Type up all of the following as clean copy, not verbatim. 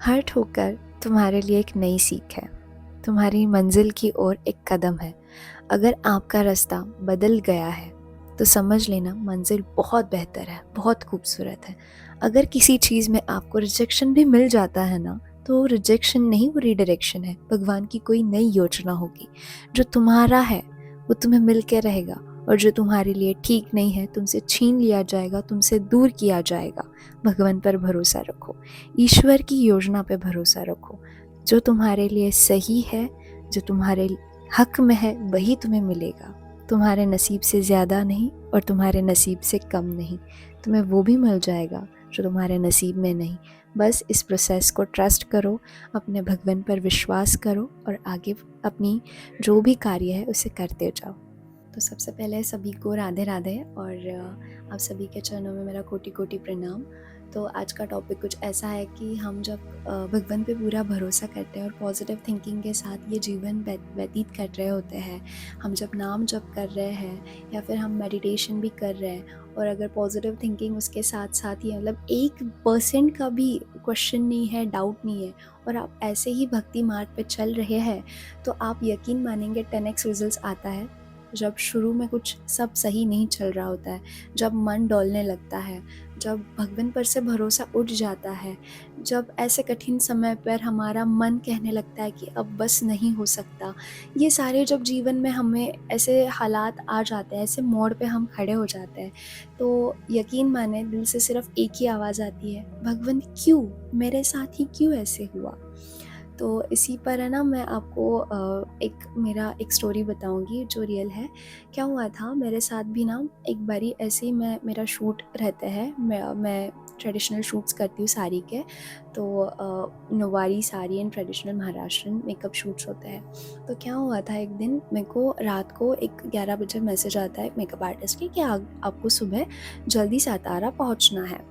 हर ठोकर तुम्हारे लिए एक नई सीख है, तुम्हारी मंजिल की ओर एक कदम है। अगर आपका रास्ता बदल गया है तो समझ लेना मंजिल बहुत बेहतर है, बहुत खूबसूरत है। अगर किसी चीज़ में आपको रिजेक्शन भी मिल जाता है ना, तो रिजेक्शन नहीं, वो रीडायरेक्शन है। भगवान की कोई नई योजना होगी। जो तुम्हारा है वो तुम्हें मिल के रहेगा, और जो तुम्हारे लिए ठीक नहीं है तुमसे छीन लिया जाएगा, तुमसे दूर किया जाएगा। भगवान पर भरोसा रखो, ईश्वर की योजना पे भरोसा रखो। जो तुम्हारे लिए सही है, जो तुम्हारे हक में है, वही तुम्हें मिलेगा। तुम्हारे नसीब से ज़्यादा नहीं और तुम्हारे नसीब से कम नहीं। तुम्हें वो भी मिल जाएगा जो तुम्हारे नसीब में नहीं। बस इस प्रोसेस को ट्रस्ट करो, अपने भगवान पर विश्वास करो और आगे अपनी जो भी कार्य है उसे करते जाओ। तो सबसे पहले सभी को राधे राधे, और आप सभी के चरणों में मेरा कोटि कोटि प्रणाम। तो आज का टॉपिक कुछ ऐसा है कि हम जब भगवान पे पूरा भरोसा करते हैं और पॉजिटिव थिंकिंग के साथ ये जीवन व्यतीत कर रहे होते हैं, हम जब नाम जप कर रहे हैं या फिर हम मेडिटेशन भी कर रहे हैं, और अगर पॉजिटिव थिंकिंग उसके साथ साथ ही मतलब 1% का भी क्वेश्चन नहीं है, डाउट नहीं है, और आप ऐसे ही भक्ति मार्ग पे चल रहे हैं, तो आप यकीन मानेंगे 10x रिजल्ट्स आता है। जब शुरू में कुछ सब सही नहीं चल रहा होता है, जब मन डोलने लगता है, जब भगवान पर से भरोसा उठ जाता है, जब ऐसे कठिन समय पर हमारा मन कहने लगता है कि अब बस नहीं हो सकता, ये सारे जब जीवन में हमें ऐसे हालात आ जाते हैं, ऐसे मोड़ पे हम खड़े हो जाते हैं, तो यकीन माने दिल से सिर्फ एक ही आवाज़ आती है, भगवान क्यों, मेरे साथ ही क्यों ऐसे हुआ। तो इसी पर है ना, मैं आपको मेरा एक स्टोरी बताऊंगी जो रियल है। क्या हुआ था मेरे साथ भी ना, एक बारी ऐसे ही मेरा शूट रहता है, मैं ट्रेडिशनल शूट्स करती हूँ साड़ी के। तो Nauvari sari and traditional Maharashtrian makeup shoots होते हैं। तो क्या हुआ था, एक दिन मेरे को रात को 11 बजे मैसेज आता है मेकअप आर्टिस्ट की कि आपको सुबह जल्दी सातारा पहुँचना है।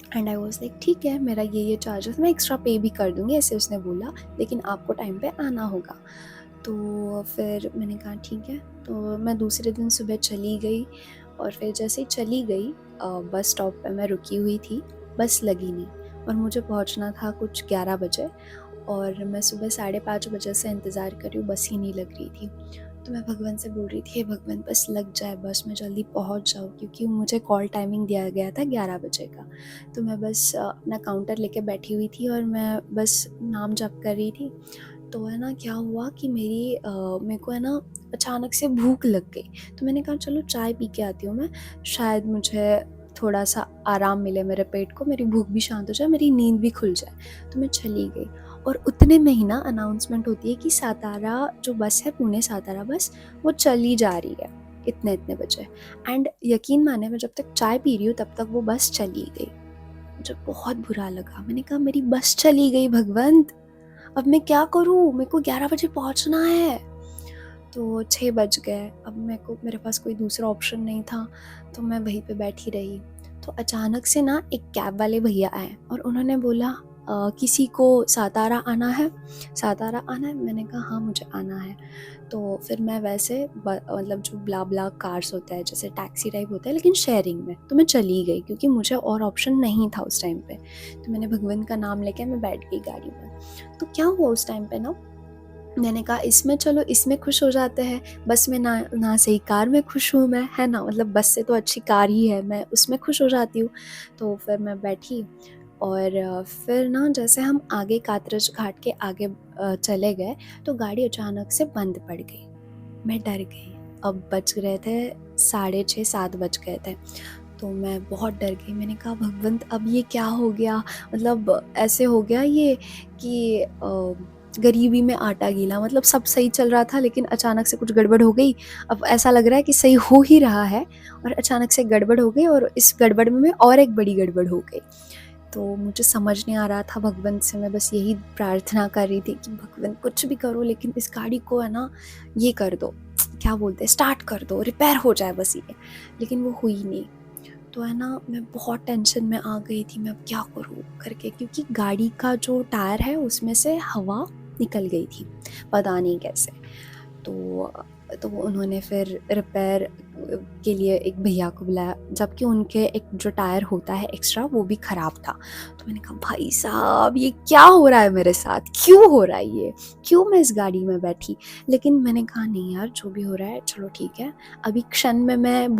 एंड आई वॉज लाइक ठीक है, मेरा ये चार्जेस मैं एक्स्ट्रा पे भी कर दूँगी, ऐसे उसने बोला, लेकिन आपको टाइम पे आना होगा। तो फिर मैंने कहा ठीक है। तो मैं दूसरे दिन सुबह चली गई, और फिर जैसे ही चली गई बस स्टॉप पे मैं रुकी हुई थी, बस लगी नहीं, और मुझे पहुंचना था कुछ 11 बजे, और मैं सुबह 5:30 बजे से इंतज़ार कर रही हूँ, बस ही नहीं लग रही थी। तो मैं भगवान से बोल रही थी, हे भगवान बस लग जाए, बस मैं जल्दी पहुंच जाऊँ, क्योंकि मुझे कॉल टाइमिंग दिया गया था 11 बजे का। तो मैं बस अपना काउंटर लेके बैठी हुई थी और मैं बस नाम जप कर रही थी। तो है ना, क्या हुआ कि मेरे को है ना अचानक से भूख लग गई। तो मैंने कहा चलो चाय पी के आती हूँ मैं, शायद मुझे थोड़ा सा आराम मिले, मेरे पेट को, मेरी भूख भी शांत हो जाए, मेरी नींद भी खुल जाए। तो मैं चली गई, और उतने में ही ना अनाउंसमेंट होती है कि सातारा जो बस है, पुणे सातारा बस, वो चली जा रही है इतने इतने बजे। एंड यकीन माने, मैं जब तक चाय पी रही हूँ तब तक वो बस चली गई। मुझे बहुत बुरा लगा, मैंने कहा मेरी बस चली गई भगवंत, अब मैं क्या करूँ, मेरे को 11 बजे पहुँचना है। तो 6 बज गए, अब मेरे पास कोई दूसरा ऑप्शन नहीं था, तो मैं वहीं पे बैठी रही। तो अचानक से ना एक कैब वाले भैया आए और उन्होंने बोला किसी को सातारा आना है, सातारा आना है। मैंने कहा हाँ मुझे आना है। तो फिर मैं वैसे मतलब जो ब्ला ब्ला कार्स होता है, जैसे टैक्सी टाइप होता है लेकिन शेयरिंग में, तो मैं चली गई क्योंकि मुझे और ऑप्शन नहीं था उस टाइम पे। तो मैंने भगवान का नाम लेके मैं बैठ गई गाड़ी में। तो क्या हुआ उस टाइम पे ना, मैंने कहा इसमें चलो, इसमें खुश हो जाते हैं, बस में ना सही कार में खुश हूँ मैं, है ना, मतलब बस से तो अच्छी कार ही है, मैं उसमें खुश हो जाती हूँ। तो फिर मैं बैठी, और फिर ना जैसे हम आगे कातरज घाट के आगे चले गए, तो गाड़ी अचानक से बंद पड़ गई। मैं डर गई। अब बज रहे थे 6:30 7 बज गए थे। तो मैं बहुत डर गई। मैंने कहा भगवंत अब ये क्या हो गया, मतलब ऐसे हो गया ये कि गरीबी में आटा गीला, मतलब सब सही चल रहा था लेकिन अचानक से कुछ गड़बड़ हो गई। अब ऐसा लग रहा है कि सही हो ही रहा है और अचानक से गड़बड़ हो गई, और इस गड़बड़ में और एक बड़ी गड़बड़ हो गई। तो मुझे समझ नहीं आ रहा था, भगवंत से मैं बस यही प्रार्थना कर रही थी कि भगवंत कुछ भी करो, लेकिन इस गाड़ी को है ना ये कर दो, क्या बोलते हैं, स्टार्ट कर दो, रिपेयर हो जाए बस ये। लेकिन वो हुई नहीं। तो है ना, मैं बहुत टेंशन में आ गई थी, मैं अब क्या करूँ करके, क्योंकि गाड़ी का जो टायर है उसमें से हवा निकल गई थी, पता नहीं कैसे। तो उन्होंने फिर रिपेयर के लिए एक भैया को बुलाया, जबकि उनके एक जो टायर होता है एक्स्ट्रा वो भी ख़राब था। तो मैंने कहा भाई साहब ये क्या हो रहा है मेरे साथ, क्यों हो रहा है ये, क्यों मैं इस गाड़ी में बैठी। लेकिन मैंने कहा नहीं यार, जो भी हो रहा है चलो ठीक है। अभी क्षण में मैं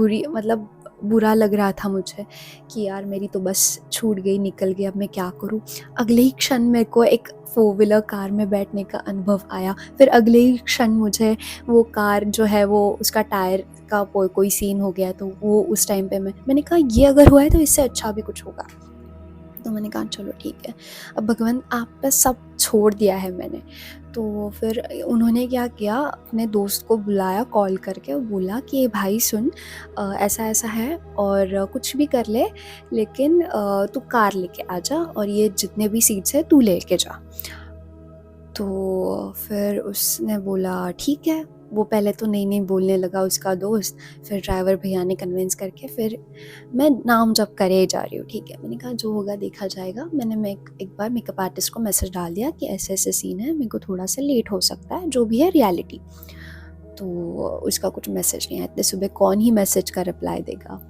बुरा लग रहा था मुझे कि यार मेरी तो बस छूट गई, निकल गई, अब मैं क्या करूँ। अगले ही क्षण मेरे को एक 4 व्हीलर कार में बैठने का अनुभव आया। फिर अगले ही क्षण मुझे वो कार जो है वो उसका टायर का कोई सीन हो गया। तो वो उस टाइम पे मैंने कहा ये अगर हुआ है तो इससे अच्छा भी कुछ होगा। तो मैंने कहा चलो ठीक है, अब भगवान आप पे सब छोड़ दिया है मैंने। तो फिर उन्होंने क्या किया, अपने दोस्त को बुलाया कॉल करके, और बोला कि भाई सुन, ऐसा ऐसा है और कुछ भी कर ले, लेकिन तू कार लेके आ जा और ये जितने भी सीट्स है तू लेके जा। तो फिर उसने बोला ठीक है। वो पहले तो नहीं नहीं बोलने लगा उसका दोस्त, फिर ड्राइवर भैया ने कन्विंस करके, फिर मैं नाम जप करे जा रही हूँ, ठीक है। मैंने कहा जो होगा देखा जाएगा। मैं एक बार मेकअप आर्टिस्ट को मैसेज डाल दिया कि ऐसे ऐसे सीन है, मेरे को थोड़ा सा लेट हो सकता है, जो भी है रियलिटी। तो उसका कुछ मैसेज नहीं आया। इतने सुबह कौन ही मैसेज का रिप्लाई देगा।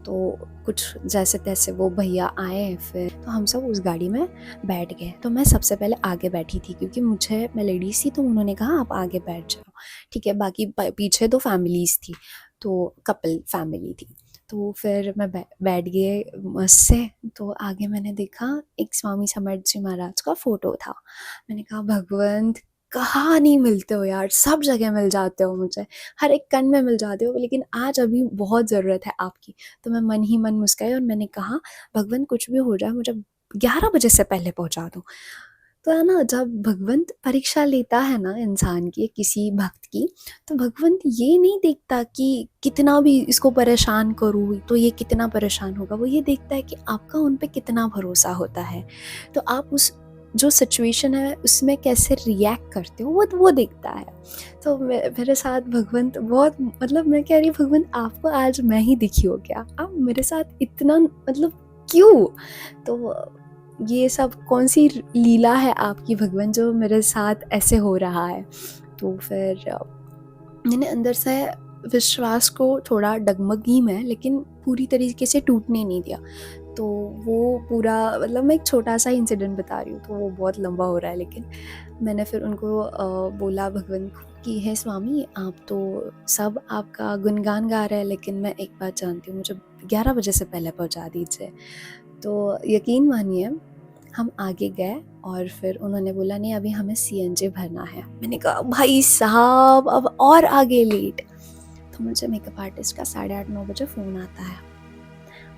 तो कुछ जैसे तैसे वो भैया आए, फिर तो हम सब उस गाड़ी में बैठ गए। तो मैं सबसे पहले आगे बैठी थी, क्योंकि मैं लेडीज़ थी, तो उन्होंने कहा आप आगे बैठ जाओ, ठीक है। बाकी पीछे तो फैमिलीज़ थी, तो कपल फैमिली थी। तो फिर मैं बैठ गए मस्त से। तो आगे मैंने देखा एक स्वामी समर्थ जी महाराज का फ़ोटो था। मैंने कहा भगवंत कहाँ नहीं मिलते हो यार, सब जगह मिल जाते हो मुझे, हर एक कण में मिल जाते हो, लेकिन आज अभी बहुत ज़रूरत है आपकी। तो मैं मन ही मन मुस्काई और मैंने कहा भगवान कुछ भी हो जाए मुझे 11 बजे से पहले पहुंचा दो। तो है ना, जब भगवंत परीक्षा लेता है ना इंसान की, किसी भक्त की, तो भगवंत ये नहीं देखता कि कितना भी इसको परेशान करूँ तो ये कितना परेशान होगा। वो ये देखता है कि आपका उन पे कितना भरोसा होता है, तो आप उस जो सिचुएशन है उसमें कैसे रिएक्ट करते हो वो देखता है। तो मेरे साथ भगवंत बहुत, मतलब मैं कह रही हूँ भगवंत आपको आज मैं ही दिखी हो क्या, आप मेरे साथ इतना मतलब क्यों। तो ये सब कौन सी लीला है आपकी भगवान, जो मेरे साथ ऐसे हो रहा है। तो फिर मैंने अंदर से विश्वास को थोड़ा डगमगी में, लेकिन पूरी तरीके से टूटने नहीं दिया। तो वो पूरा, मतलब मैं एक छोटा सा इंसिडेंट बता रही हूँ, तो वो बहुत लंबा हो रहा है। लेकिन मैंने फिर उनको बोला भगवान को कि हे स्वामी, आप तो सब आपका गुणगान गा रहे हैं, लेकिन मैं एक बात जानती हूँ, मुझे 11 बजे से पहले पहुँचा दीजिए। तो यकीन मानिए हम आगे गए, और फिर उन्होंने बोला नहीं अभी हमें सीएनजी भरना है। मैंने कहा भाई साहब अब और आगे लेट। तो मुझे मेकअप आर्टिस्ट का 8:30-9 बजे फ़ोन आता है।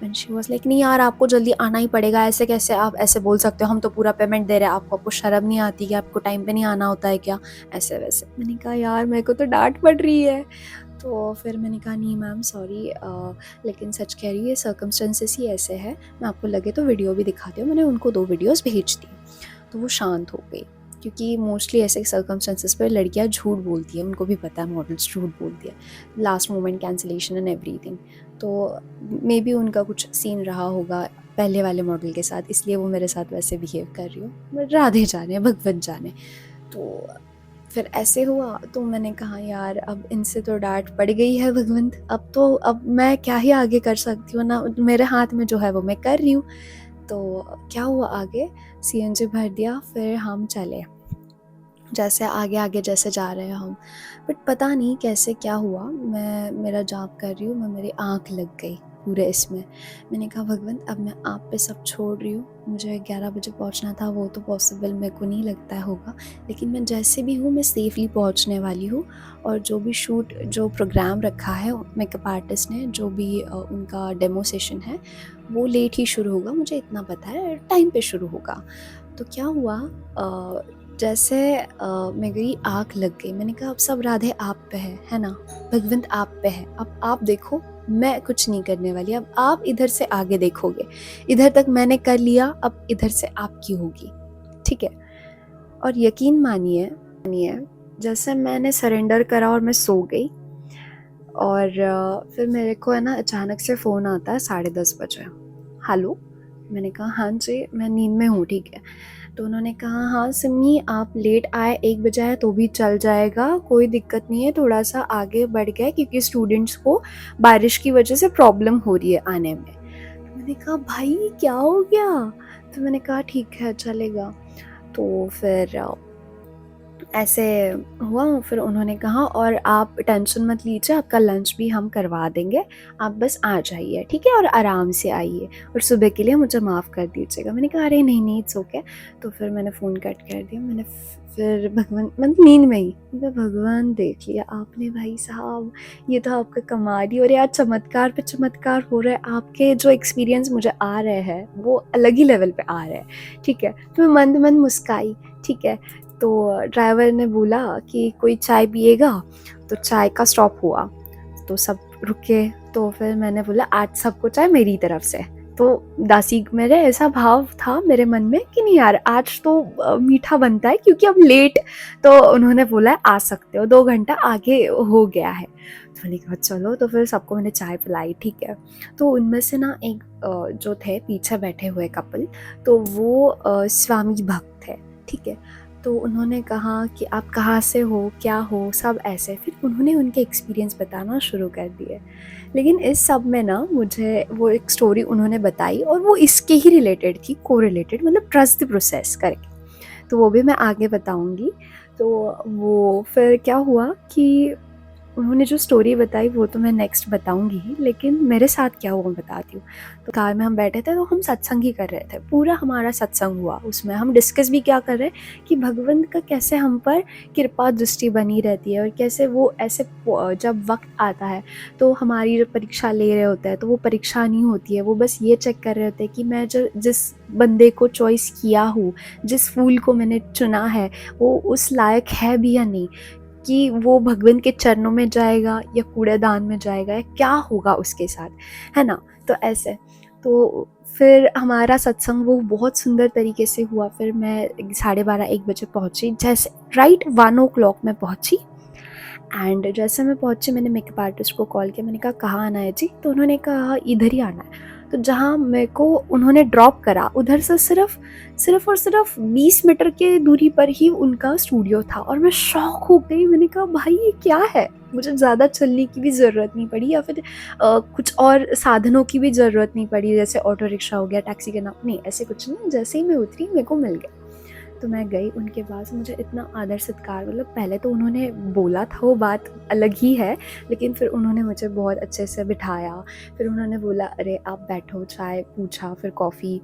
एंड शी वाज लाइक नहीं यार आपको जल्दी आना ही पड़ेगा, ऐसे कैसे आप ऐसे बोल सकते हो, हम तो पूरा पेमेंट दे रहे हैं आपको, आपको शर्म नहीं आती कि आपको टाइम पे नहीं आना होता है क्या, ऐसे वैसे। मैंने कहा यार मेरे को तो डांट पड़ रही है। तो फिर मैंने कहा नहीं मैम सॉरी, लेकिन सच कह रही है सर्कमस्टेंसेस ही ऐसे है, मैं आपको लगे तो वीडियो भी दिखाती हूँ। मैंने उनको 2 वीडियोस भेज दी। तो वो शांत हो गई, क्योंकि मोस्टली ऐसे सर्कमस्टेंसेस पर लड़कियां झूठ बोलती हैं, उनको भी पता है मॉडल्स झूठ बोलती है, last moment cancellation and everything. तो मे बी उनका कुछ सीन रहा होगा पहले वाले मॉडल के साथ, इसलिए वो मेरे साथ वैसे बिहेव कर रही हो, राधे जाने भगवत जाने। तो फिर ऐसे हुआ। तो मैंने कहा यार अब इनसे तो डांट पड़ गई है भगवंत, अब मैं क्या ही आगे कर सकती हूँ ना, मेरे हाथ में जो है वो मैं कर रही हूँ। तो क्या हुआ आगे, सीएनजी भर दिया, फिर हम चले जैसे आगे आगे जैसे जा रहे हैं हम। बट पता नहीं कैसे क्या हुआ, मैं मेरा जाप कर रही हूँ, मेरी आँख लग गई पूरे इसमें। मैंने कहा भगवंत अब मैं आप पे सब छोड़ रही हूँ, मुझे 11 बजे पहुँचना था, वो तो पॉसिबल मेरे को नहीं लगता होगा, लेकिन मैं जैसे भी हूँ मैं सेफली पहुँचने वाली हूँ। और जो भी शूट जो प्रोग्राम रखा है मेकअप आर्टिस्ट ने, जो भी उनका डेमो सेशन है वो लेट ही शुरू होगा, मुझे इतना पता है, टाइम पे शुरू होगा। तो क्या हुआ, जैसे मेरी आँख लग गई। मैंने कहा अब सब राधे आप पे है ना, भगवंत आप पे है, अब आप देखो, मैं कुछ नहीं करने वाली, अब आप इधर से आगे देखोगे, इधर तक मैंने कर लिया, अब इधर से आपकी होगी, ठीक है। और यकीन मानिए जैसे मैंने सरेंडर करा और मैं सो गई, और फिर मेरे को है ना अचानक से फ़ोन आता है 10:30 बजे। हेलो, मैंने कहा हाँ जी मैं नींद में हूँ, ठीक है। तो उन्होंने कहा हाँ सिमी आप लेट आए 1 बजे आए तो भी चल जाएगा, कोई दिक्कत नहीं है, थोड़ा सा आगे बढ़ गया क्योंकि स्टूडेंट्स को बारिश की वजह से प्रॉब्लम हो रही है आने में। तो मैंने कहा भाई क्या हो गया? तो मैंने कहा ठीक है चलेगा। तो फिर ऐसे हुआ, फिर उन्होंने कहा और आप टेंशन मत लीजिए, आपका लंच भी हम करवा देंगे, आप बस आ जाइए ठीक है, और आराम से आइए, और सुबह के लिए मुझे माफ़ कर दीजिएगा। मैंने कहा अरे नहीं नहीं इट्स ओके। तो फिर मैंने फ़ोन कट कर दिया। मैंने फिर भगवान मतलब नींद में ही भगवान देख लिया आपने भाई साहब, ये तो आपका कमाल ही, और यार चमत्कार पे चमत्कार हो रहा है। आपके जो एक्सपीरियंस मुझे आ रहे हैं वो अलग ही लेवल पे आ रहे हैं ठीक है। तो मैं मंद मंद मुस्काई ठीक है। तो ड्राइवर ने बोला कि कोई चाय पिएगा, तो चाय का स्टॉप हुआ तो सब रुके। तो फिर मैंने बोला आज सबको चाय मेरी तरफ से। तो दासी मेरे ऐसा भाव था मेरे मन में कि नहीं यार आज तो मीठा बनता है क्योंकि अब लेट, तो उन्होंने बोला आ सकते हो, 2 घंटा आगे हो गया है। तो मैंने कहा चलो, तो फिर सबको मैंने चाय पिलाई ठीक है। तो उनमें से ना एक जो थे पीछे बैठे हुए कपल, तो वो स्वामी भक्त थे ठीक है। तो उन्होंने कहा कि आप कहाँ से हो, क्या हो, सब ऐसे। फिर उन्होंने उनके एक्सपीरियंस बताना शुरू कर दिए। लेकिन इस सब में ना मुझे वो एक स्टोरी उन्होंने बताई और वो इसके ही रिलेटेड थी, को रिलेटेड, मतलब ट्रस्ट द प्रोसेस करके। तो वो भी मैं आगे बताऊंगी। तो वो फिर क्या हुआ कि उन्होंने जो स्टोरी बताई वो तो मैं नेक्स्ट बताऊंगी ही, लेकिन मेरे साथ क्या हुआ मैं बताती हूँ। तो कार में हम बैठे थे तो हम सत्संग ही कर रहे थे, पूरा हमारा सत्संग हुआ। उसमें हम डिस्कस भी क्या कर रहे हैं कि भगवान का कैसे हम पर कृपा दृष्टि बनी रहती है, और कैसे वो ऐसे जब वक्त आता है तो हमारी जो परीक्षा ले रहे होते हैं तो वो परीक्षा नहीं होती है, वो बस ये चेक कर रहे होते हैं कि मैं जो जिस बंदे को चॉइस किया हूँ, जिस फूल को मैंने चुना है, वो उस लायक है भी या नहीं, कि वो भगवान के चरणों में जाएगा या कूड़ेदान में जाएगा, या क्या होगा उसके साथ, है ना। तो ऐसे तो फिर हमारा सत्संग वो बहुत सुंदर तरीके से हुआ। फिर मैं 12:30-1 बजे पहुंची, जैसे राइट 1 o'clock मैं पहुंची। एंड जैसे मैं पहुंची मैंने मेकअप आर्टिस्ट को कॉल किया, मैंने कहा कहाँ आना है जी? तो उन्होंने कहा इधर ही आना है। तो जहाँ मेरे को उन्होंने ड्रॉप करा उधर से सिर्फ और सिर्फ 20 मीटर के दूरी पर ही उनका स्टूडियो था, और मैं शॉक हो गई। मैंने कहा भाई ये क्या है? मुझे ज़्यादा चलने की भी ज़रूरत नहीं पड़ी, या फिर कुछ और साधनों की भी ज़रूरत नहीं पड़ी, जैसे ऑटो रिक्शा हो गया, टैक्सी के नाम, नहीं ऐसे कुछ नहीं। जैसे ही मैं उतरी मेरे को मिल गया। तो मैं गई उनके पास, मुझे इतना आदर सत्कार, मतलब पहले तो उन्होंने बोला था वो बात अलग ही है, लेकिन फिर उन्होंने मुझे बहुत अच्छे से बिठाया। फिर उन्होंने बोला अरे आप बैठो, चाय पूछा, फिर कॉफ़ी,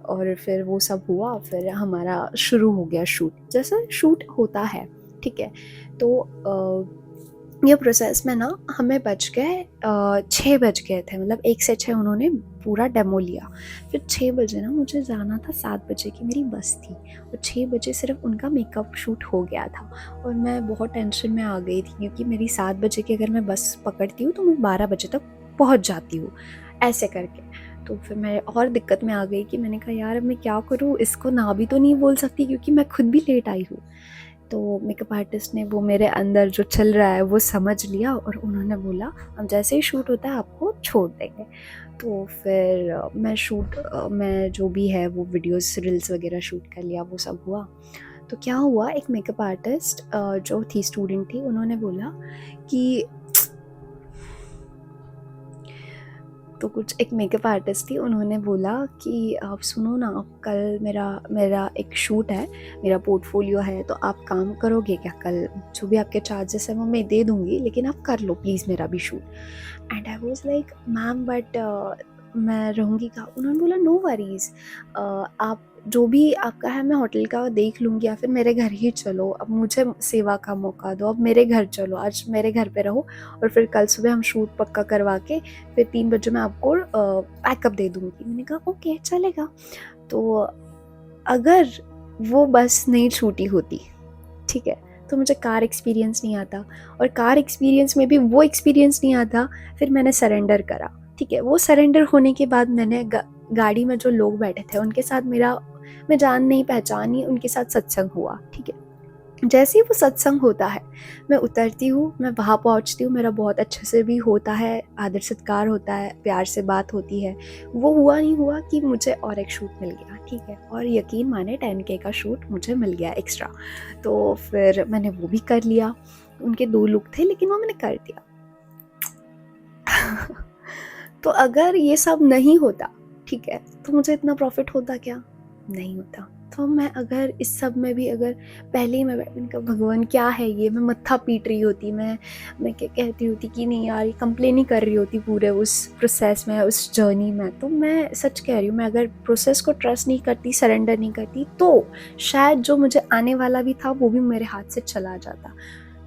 और फिर वो सब हुआ। फिर हमारा शुरू हो गया शूट, जैसा शूट होता है ठीक है। तो ये प्रोसेस में ना हमें बज गए 6 बज गए थे, मतलब 1 से 6 उन्होंने पूरा डेमो लिया। फिर 6 बजे ना मुझे जाना था, 7 बजे की मेरी बस थी, और 6 बजे सिर्फ उनका मेकअप शूट हो गया था। और मैं बहुत टेंशन में आ गई थी क्योंकि मेरी 7 बजे की अगर मैं बस पकड़ती हूँ तो मैं 12 बजे तक पहुँच जाती हूँ ऐसे करके। तो फिर मैं और दिक्कत में आ गई कि मैंने कहा यार अब मैं क्या करूँ, इसको ना भी तो नहीं बोल सकती क्योंकि मैं खुद भी लेट आई हूँ। तो मेकअप आर्टिस्ट ने वो मेरे अंदर जो चल रहा है वो समझ लिया, और उन्होंने बोला अब जैसे ही शूट होता है आपको छोड़ देंगे। तो फिर मैं जो भी है वो वीडियोस रील्स वगैरह शूट कर लिया, वो सब हुआ। तो क्या हुआ, एक मेकअप आर्टिस्ट जो थी स्टूडेंट थी, उन्होंने बोला कि तो कुछ एक मेकअप आर्टिस्ट थी, उन्होंने बोला कि आप सुनो ना, कल मेरा एक शूट है, मेरा पोर्टफोलियो है, तो आप काम करोगे क्या कल? जो भी आपके चार्जेस हैं वो मैं दे दूँगी, लेकिन आप कर लो प्लीज़ मेरा भी shoot. And I was like ma'am but मैं रहूँगी कहाँ? उन्होंने बोला नो वरीज़, आप जो भी आपका है मैं होटल का देख लूँगी, या फिर मेरे घर ही चलो, अब मुझे सेवा का मौका दो, अब मेरे घर चलो, आज मेरे घर पे रहो, और फिर कल सुबह हम शूट पक्का करवा के फिर 3 बजे मैं आपको पैकअप दे दूँगी। मैंने कहा ओके चलेगा। तो अगर वो बस नहीं छूटी होती ठीक है, तो मुझे कार एक्सपीरियंस नहीं आता, और कार एक्सपीरियंस में भी वो एक्सपीरियंस नहीं आता। फिर मैंने सरेंडर करा ठीक है। वो सरेंडर होने के बाद मैंने गाड़ी में जो लोग बैठे थे उनके साथ मेरा, मैं जान नहीं पहचानी, उनके साथ सत्संग हुआ ठीक है। जैसे ही वो सत्संग होता है, मैं उतरती हूँ, मैं वहाँ पहुँचती हूँ, मेरा बहुत अच्छे से भी होता है, आदर सत्कार होता है, प्यार से बात होती है। वो हुआ नहीं हुआ कि मुझे और एक शूट मिल गया, ठीक है? और यकीन माने 10K का शूट मुझे मिल गया एक्स्ट्रा। तो फिर मैंने वो भी कर लिया। उनके 2 लुक थे लेकिन वो मैंने कर दिया। तो अगर ये सब नहीं होता, ठीक है, तो मुझे इतना प्रॉफ़िट होता क्या? नहीं होता। तो मैं अगर इस सब में भी अगर पहले ही मैंने कहा भगवान क्या है ये, मैं मत्था पीट रही होती, मैं क्या कहती होती कि नहीं यार, ये कंप्लेन ही कर रही होती पूरे उस प्रोसेस में, उस जर्नी में। तो मैं सच कह रही हूँ, मैं अगर प्रोसेस को ट्रस्ट नहीं करती, सरेंडर नहीं करती, तो शायद जो मुझे आने वाला भी था वो भी मेरे हाथ से चला जाता।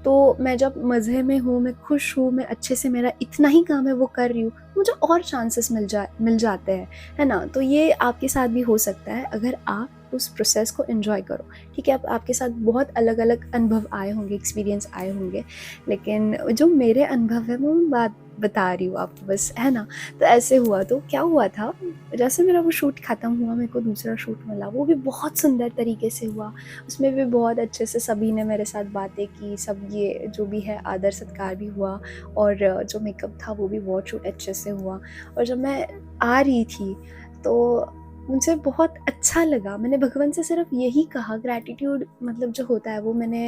तो मैं जब मज़े में हूँ, मैं खुश हूँ, मैं अच्छे से, मेरा इतना ही काम है वो कर रही हूँ, मुझे और चांसेस मिल जाते हैं, है ना? तो ये आपके साथ भी हो सकता है अगर आप उस प्रोसेस को एन्जॉय करो, ठीक है? अब आपके साथ बहुत अलग-अलग अनुभव आए होंगे, एक्सपीरियंस आए होंगे, लेकिन जो मेरे अनुभव है वो मैं बात बता रही हूँ आपको बस, है ना? तो ऐसे हुआ, तो क्या हुआ था, जैसे मेरा वो शूट ख़त्म हुआ, मेरे को दूसरा शूट मिला, वो भी बहुत सुंदर तरीके से हुआ। उसमें भी बहुत अच्छे से सभी ने मेरे साथ बातें की, सब ये जो भी है आदर सत्कार भी हुआ, और जो मेकअप था वो भी बहुत शूट अच्छे से हुआ। और जब मैं आ रही थी तो मुझे बहुत अच्छा लगा। मैंने भगवान से सिर्फ यही कहा, ग्रैटिट्यूड मतलब जो होता है वो मैंने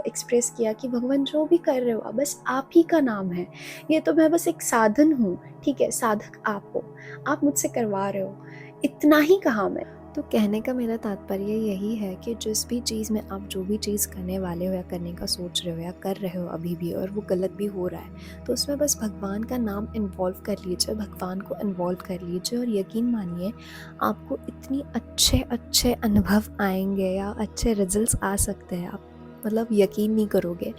एक्सप्रेस किया कि भगवान जो भी कर रहे हो बस आप ही का नाम है, ये तो मैं बस एक साधन हूँ, ठीक है? साधक आप हो, आप मुझसे करवा रहे हो, इतना ही कहा मैं। तो कहने का मेरा तात्पर्य यही है कि जिस भी चीज़ में आप जो भी चीज़ करने वाले हो या करने का सोच रहे हो या कर रहे हो अभी भी, और वो गलत भी हो रहा है, तो उसमें बस भगवान का नाम इन्वॉल्व कर लीजिए, भगवान को इन्वॉल्व कर लीजिए, और यकीन मानिए आपको इतनी अच्छे अच्छे अनुभव आएंगे या अच्छे रिजल्ट्स आ सकते हैं, आप मतलब यकीन नहीं करोगे,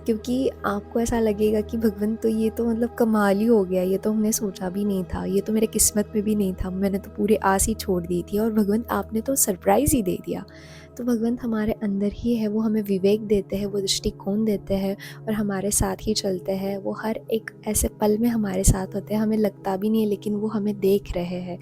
क्योंकि आपको ऐसा लगेगा कि भगवान, तो ये तो मतलब कमाल ही हो गया, ये तो हमने सोचा भी नहीं था, ये तो मेरे किस्मत में भी नहीं था, मैंने तो पूरी आस ही छोड़ दी थी, और भगवान आपने तो सरप्राइज़ ही दे दिया। तो भगवान हमारे अंदर ही है, वो हमें विवेक देते हैं, वो दृष्टिकोण देते हैं, और हमारे साथ ही चलते हैं। वो हर एक ऐसे पल में हमारे साथ होते हैं, हमें लगता भी नहीं है लेकिन वो हमें देख रहे हैं।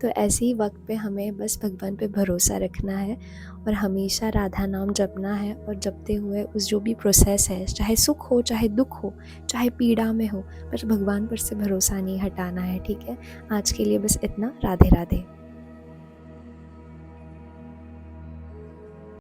तो ऐसे ही वक्त पे हमें बस भगवान पे भरोसा रखना है, और हमेशा राधा नाम जपना है, और जपते हुए उस जो भी प्रोसेस है, चाहे सुख हो, चाहे दुख हो, चाहे पीड़ा में हो, पर भगवान पर से भरोसा नहीं हटाना है, ठीक है? आज के लिए बस इतना। राधे राधे।